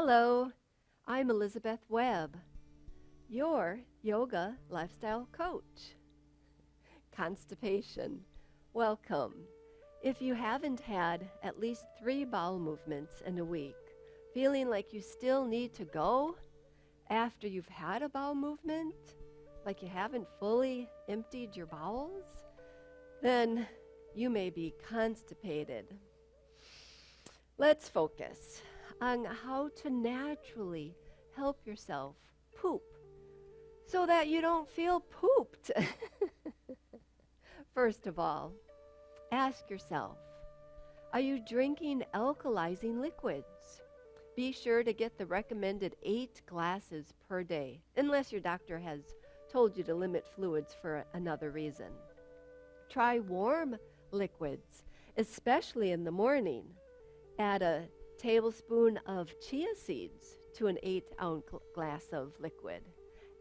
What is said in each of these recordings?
Hello, I'm Elizabeth Webb, your yoga lifestyle coach. Constipation. Welcome. If you haven't had at least 3 bowel movements in a week, feeling like you still need to go after you've had a bowel movement, like you haven't fully emptied your bowels, then you may be constipated. Let's focus on how to naturally help yourself poop so that you don't feel pooped. First of all, ask yourself, are you drinking alkalizing liquids? Be sure to get the recommended 8 glasses per day, unless your doctor has told you to limit fluids for another reason. Try warm liquids, especially in the morning. Add a tablespoon of chia seeds to an 8-ounce glass of liquid.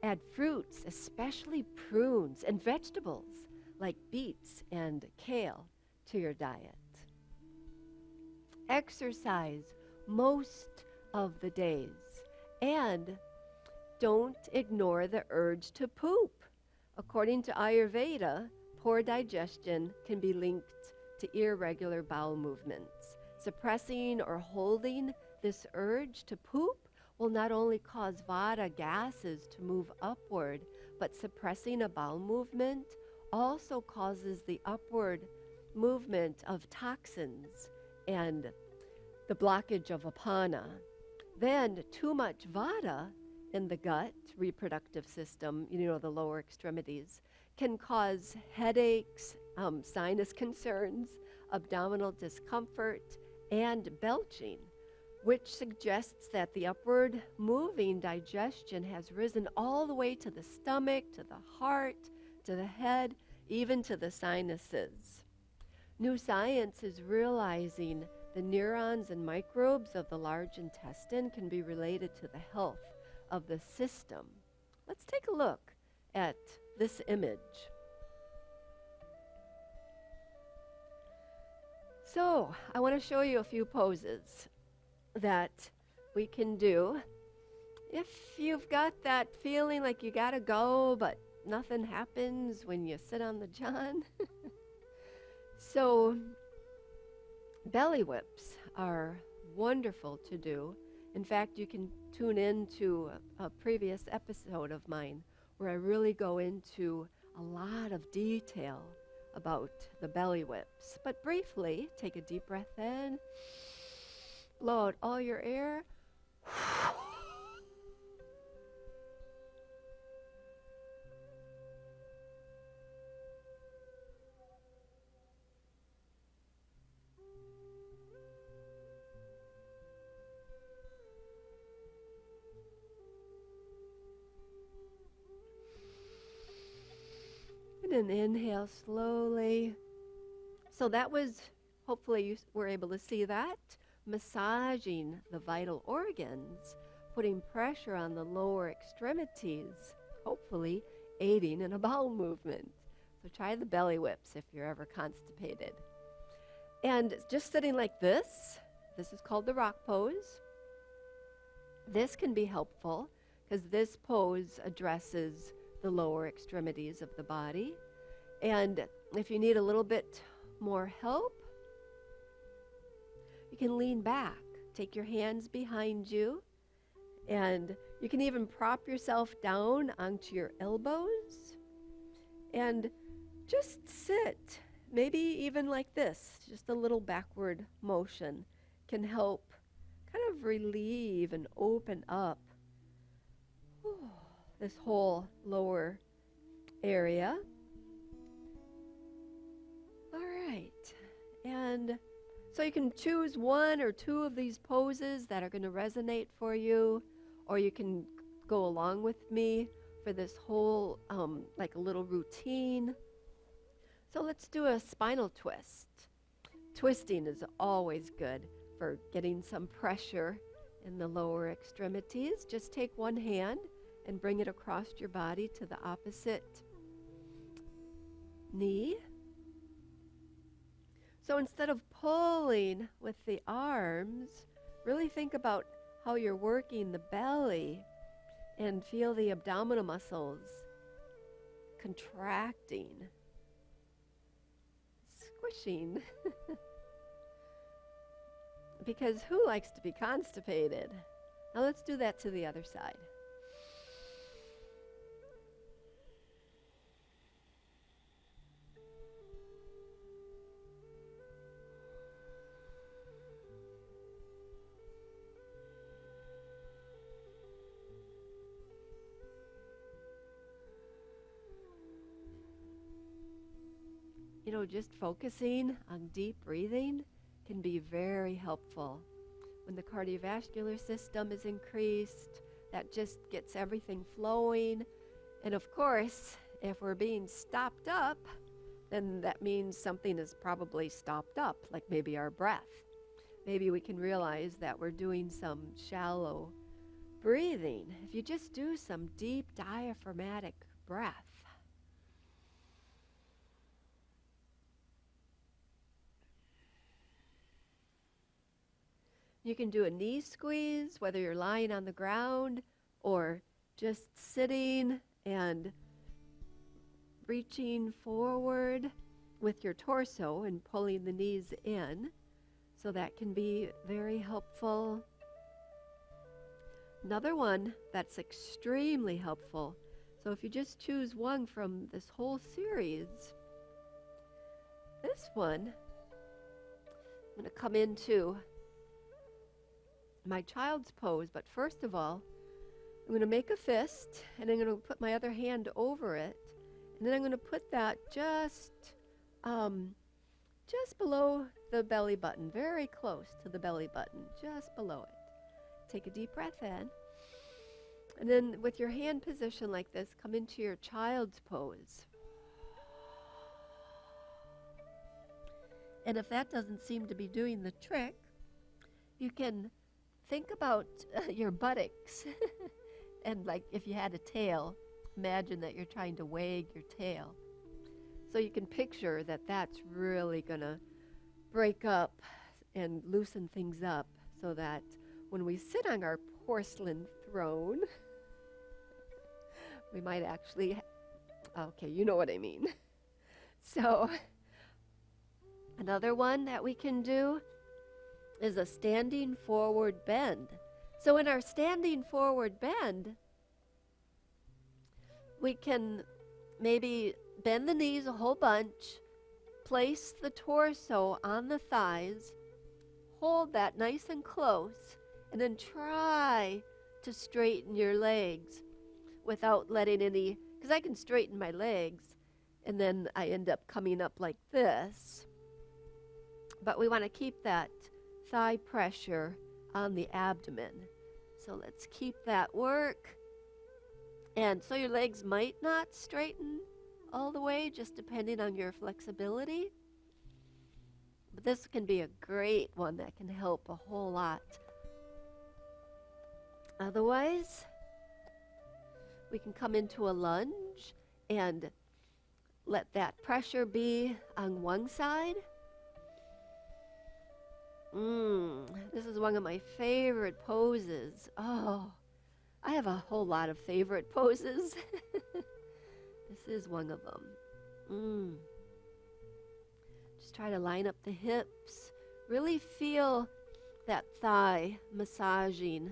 Add fruits, especially prunes, and vegetables like beets and kale to your diet. Exercise most of the days, and don't ignore the urge to poop. According to Ayurveda, poor digestion can be linked to irregular bowel movements. Suppressing or holding this urge to poop will not only cause vata gases to move upward, but suppressing a bowel movement also causes the upward movement of toxins and the blockage of apana. Then too much vata in the gut, reproductive system, the lower extremities, can cause headaches, sinus concerns, abdominal discomfort, and belching, which suggests that the upward moving digestion has risen all the way to the stomach, to the heart, to the head, even to the sinuses. New science is realizing the neurons and microbes of the large intestine can be related to the health of the system. Let's take a look at this image. So, I want to show you a few poses that we can do. If you've got that feeling like you gotta go, but nothing happens when you sit on the john. So, belly whips are wonderful to do. In fact, you can tune in to a previous episode of mine where I really go into a lot of detail about the belly whips. But briefly, take a deep breath in, blow out all your air. And inhale slowly. So that was, hopefully you were able to see that, massaging the vital organs, putting pressure on the lower extremities, hopefully aiding in a bowel movement. So try the belly whips if you're ever constipated. And just sitting like this is called the rock pose. This can be helpful because this pose addresses the lower extremities of the body. And if you need a little bit more help, you can lean back, take your hands behind you, and you can even prop yourself down onto your elbows and just sit, maybe even like this. Just a little backward motion can help kind of relieve and open up this whole lower area. All right. And so you can choose 1 or 2 of these poses that are going to resonate for you, or you can go along with me for this whole, like a little routine. So let's do a spinal twist. Twisting is always good for getting some pressure in the lower extremities. Just take one hand and bring it across your body to the opposite knee. So instead of pulling with the arms, really think about how you're working the belly and feel the abdominal muscles contracting, squishing. Because who likes to be constipated? Now let's do that to the other side. You know, just focusing on deep breathing can be very helpful. When the cardiovascular system is increased, that just gets everything flowing. And of course, if we're being stopped up, then that means something is probably stopped up, like maybe our breath. Maybe we can realize that we're doing some shallow breathing. If you just do some deep diaphragmatic breath. You can do a knee squeeze, whether you're lying on the ground or just sitting and reaching forward with your torso and pulling the knees in. So that can be very helpful. Another one that's extremely helpful. So if you just choose one from this whole series, this one, I'm going to come into my child's pose, but first of all, I'm going to make a fist, and I'm going to put my other hand over it, and then I'm going to put that just below the belly button, very close to the belly button, just below it. Take a deep breath in, and then with your hand position like this, come into your child's pose. And if that doesn't seem to be doing the trick, you can think about your buttocks. And like if you had a tail, imagine that you're trying to wag your tail. So you can picture that that's really going to break up and loosen things up so that when we sit on our porcelain throne, we might actually, okay, you know what I mean. So another one that we can do is a standing forward bend. So in our standing forward bend, we can maybe bend the knees a whole bunch, place the torso on the thighs, hold that nice and close, and then try to straighten your legs without letting any, because I can straighten my legs and then I end up coming up like this. But we want to keep that thigh pressure on the abdomen. So let's keep that work. And so your legs might not straighten all the way, just depending on your flexibility. But this can be a great one that can help a whole lot. Otherwise, we can come into a lunge and let that pressure be on one side. This is one of my favorite poses. Oh, I have a whole lot of favorite poses. This is one of them. Just try to line up the hips. Really feel that thigh massaging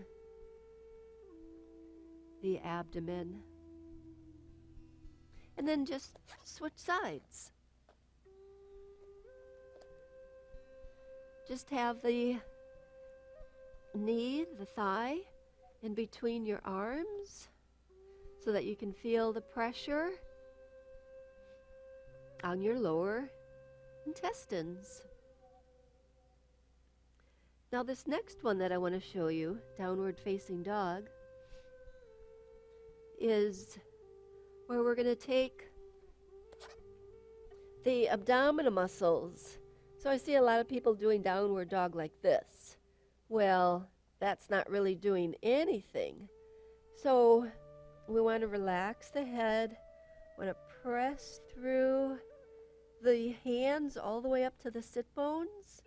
the abdomen. And then just switch sides. Just have the knee, the thigh, in between your arms so that you can feel the pressure on your lower intestines. Now this next one that I want to show you, downward facing dog, is where we're going to take the abdominal muscles. So I see a lot of people doing downward dog like this. Well, that's not really doing anything. So we want to relax the head. We want to press through the hands all the way up to the sit bones.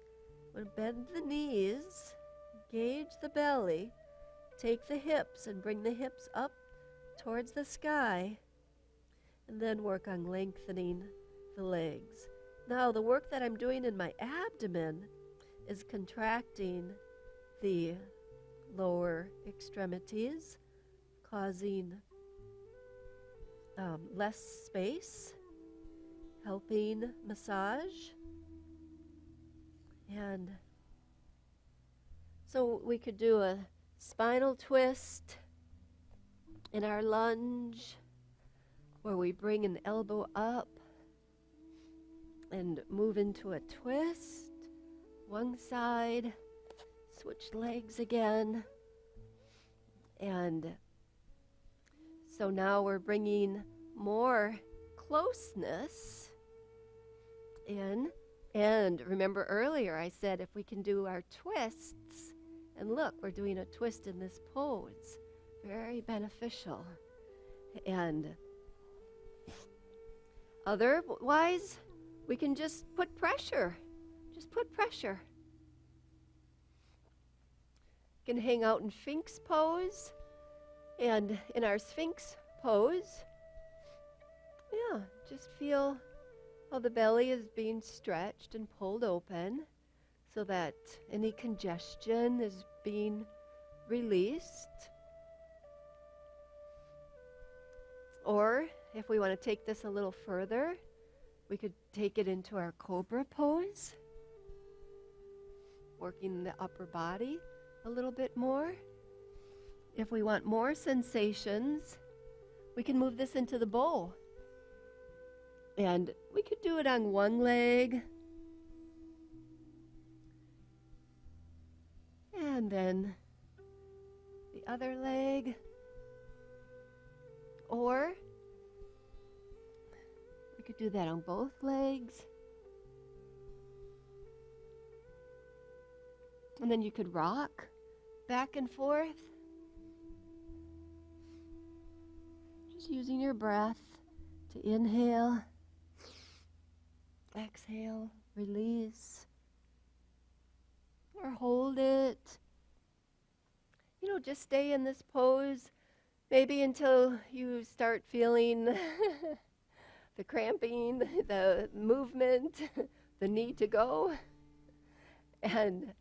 We want to bend the knees, engage the belly, take the hips and bring the hips up towards the sky, and then work on lengthening the legs. Now, the work that I'm doing in my abdomen is contracting the lower extremities, causing less space, helping massage. And so we could do a spinal twist in our lunge, where we bring an elbow up and move into a twist, one side, switch legs again. And so now we're bringing more closeness in. And remember earlier I said if we can do our twists, and look, we're doing a twist in this pose, very beneficial. And otherwise, we can just put pressure. Just put pressure. You can hang out in Sphinx pose. And in our Sphinx pose, just feel how the belly is being stretched and pulled open so that any congestion is being released. Or if we want to take this a little further, we could take it into our cobra pose, working the upper body a little bit more. If we want more sensations, we can move this into the bow. And we could do it on one leg, and then the other leg. Or we could do that on both legs. And then you could rock back and forth, just using your breath to inhale, exhale, release, or hold it. Just stay in this pose maybe until you start feeling the cramping, the movement, the need to go. And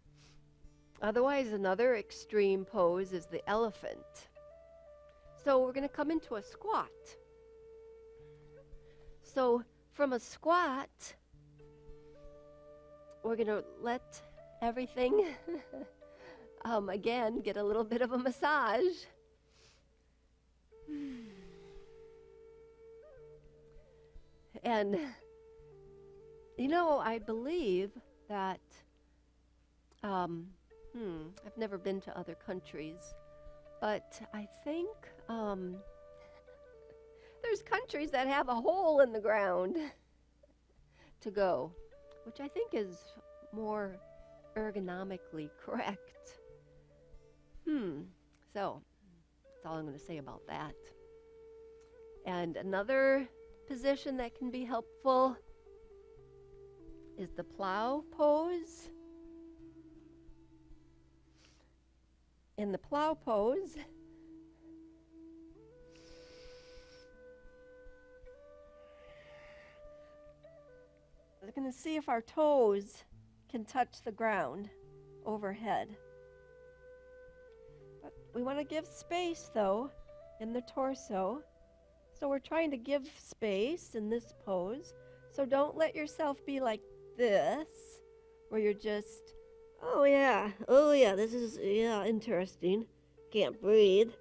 otherwise, another extreme pose is the elephant. So we're going to come into a squat. So from a squat, we're going to let everything, again, get a little bit of a massage. And, I believe that, I've never been to other countries, but I think there's countries that have a hole in the ground to go, which I think is more ergonomically correct. So that's all I'm going to say about that. And another position that can be helpful is the plow pose. In the plow pose, we're going to see if our toes can touch the ground overhead. But we want to give space, though, in the torso. So we're trying to give space in this pose. So don't let yourself be like this, where you're just, oh yeah, this is, interesting. Can't breathe,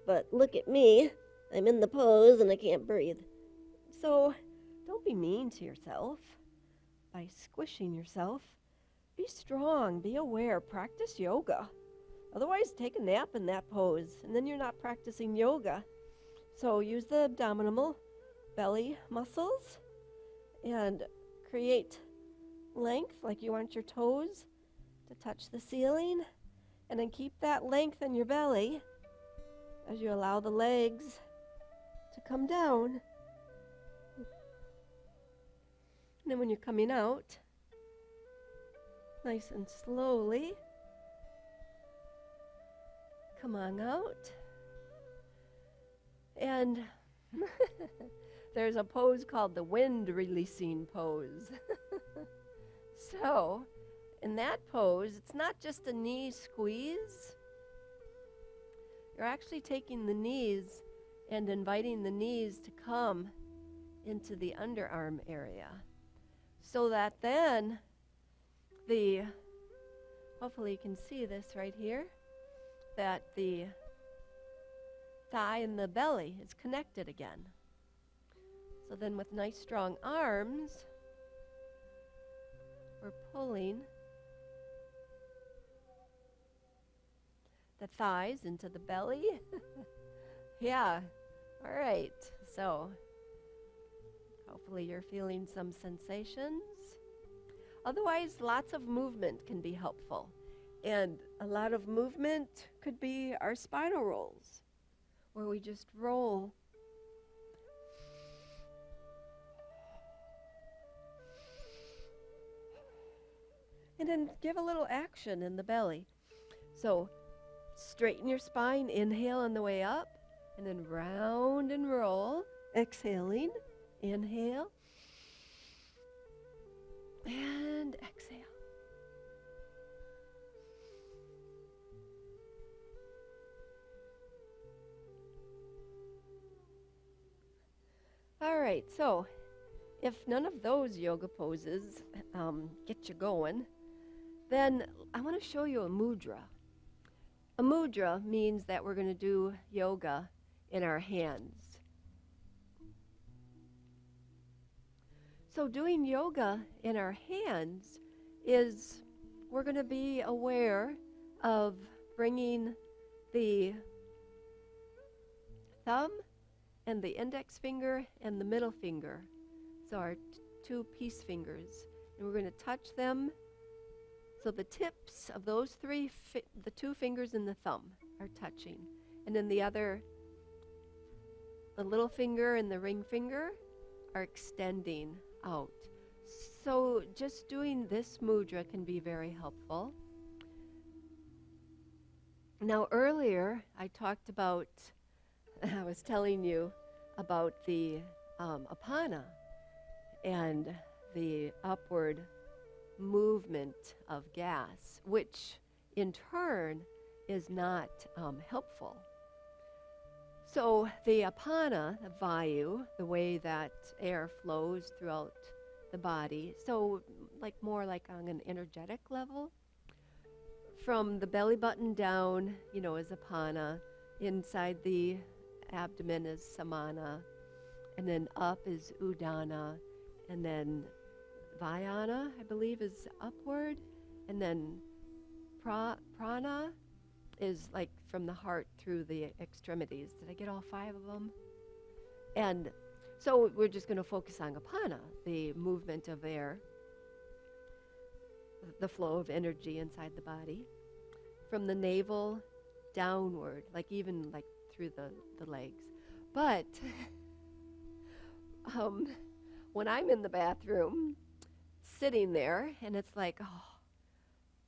but look at me. I'm in the pose and I can't breathe. So don't be mean to yourself by squishing yourself. Be strong, be aware, practice yoga. Otherwise, take a nap in that pose, and then you're not practicing yoga. So use the abdominal belly muscles and create length like you want your toes to touch the ceiling, and then keep that length in your belly as you allow the legs to come down. And then when you're coming out, nice and slowly, come on out. And there's a pose called the wind releasing pose. So, in that pose, it's not just a knee squeeze. You're actually taking the knees and inviting the knees to come into the underarm area. So that then hopefully you can see this right here, that the thigh and the belly is connected again. So then with nice strong arms, we're pulling the thighs into the belly. Yeah, all right. So hopefully you're feeling some sensations. Otherwise, lots of movement can be helpful. And a lot of movement could be our spinal rolls, where we just roll. And then give a little action in the belly. So straighten your spine, inhale on the way up, and then round and roll, exhaling, inhale, and exhale. All right, so if none of those yoga poses get you going, then I want to show you a mudra. A mudra means that we're going to do yoga in our hands. So doing yoga in our hands is we're going to be aware of bringing the thumb and the index finger and the middle finger, so our two peace fingers, and we're going to touch them. So the tips of those three, the two fingers and the thumb are touching, and then the little finger and the ring finger are extending out. So just doing this mudra can be very helpful. Now earlier I talked about, I was telling you about the apana and the upward movement of gas, which in turn is not helpful. So the apana, the vayu, the way that air flows throughout the body, so more like on an energetic level, from the belly button down, is apana, inside the abdomen is samana, and then up is udana, and then Vyana, I believe, is upward, and then prana is like from the heart through the extremities. Did I get all 5 of them? And so we're just going to focus on apana, the movement of air, the flow of energy inside the body, from the navel downward, even through the legs. But when I'm in the bathroom, sitting there, and it's like, oh,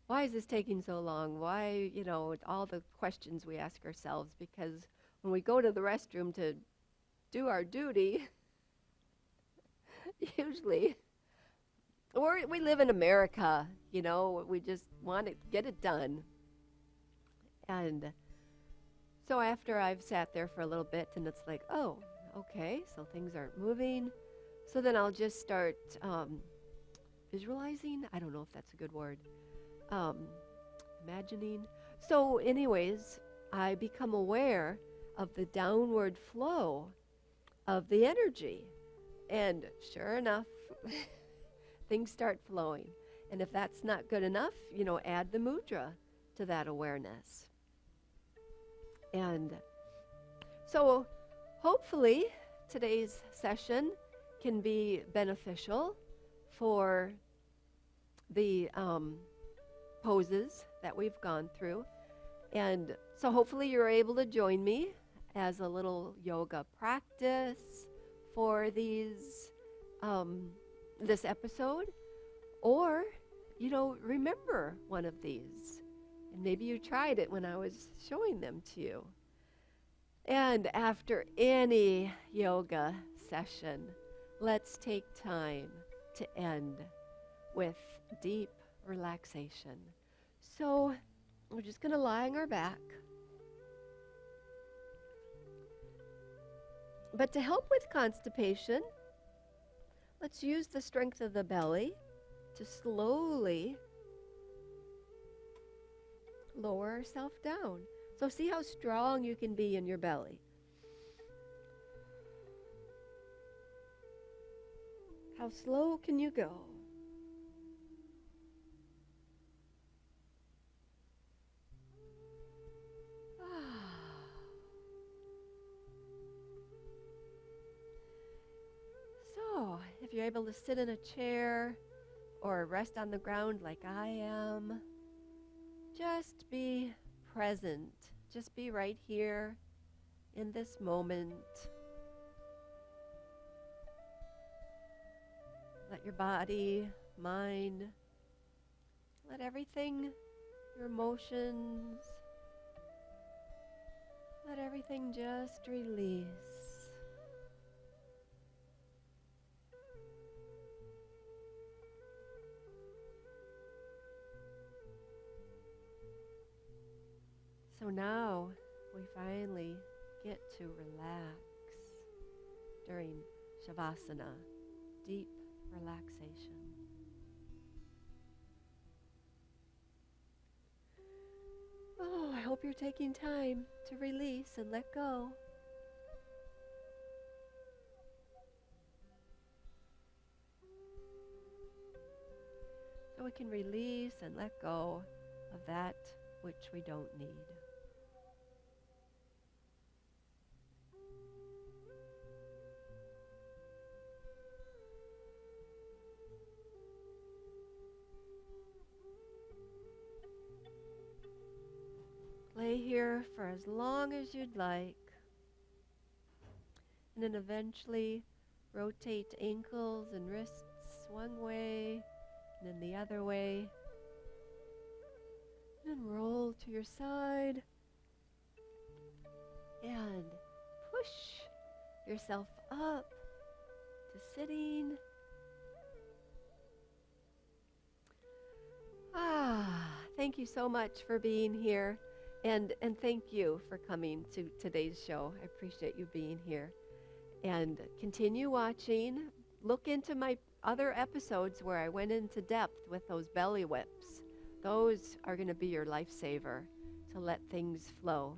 why is this taking so long? Why, all the questions we ask ourselves, because when we go to the restroom to do our duty, usually, we live in America, we just want to get it done. And so after I've sat there for a little bit, and it's like, oh, okay, so things aren't moving, so then I'll just start visualizing. I don't know if that's a good word. Imagining. So anyways, I become aware of the downward flow of the energy. And sure enough, things start flowing. And if that's not good enough, add the mudra to that awareness. And so hopefully today's session can be beneficial for the poses that we've gone through. And so hopefully you're able to join me as a little yoga practice for these this episode, or remember one of these And maybe you tried it when I was showing them to you. And after any yoga session, let's take time to end with deep relaxation. So we're just going to lie on our back. But to help with constipation, let's use the strength of the belly to slowly lower ourselves down. So see how strong you can be in your belly. How slow can you go? So, if you're able to sit in a chair or rest on the ground like I am, just be present. Just be right here in this moment. Let your body, mind, let everything, your emotions, let everything just release. So now we finally get to relax during Shavasana, deep relaxation. Oh, I hope you're taking time to release and let go. So we can release and let go of that which we don't need. Lay here for as long as you'd like, and then eventually rotate ankles and wrists one way and then the other way, and then roll to your side and push yourself up to sitting. Thank you so much for being here. And thank you for coming to today's show. I appreciate you being here. And continue watching. Look into my other episodes where I went into depth with those belly whips. Those are going to be your lifesaver to let things flow.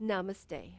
Namaste.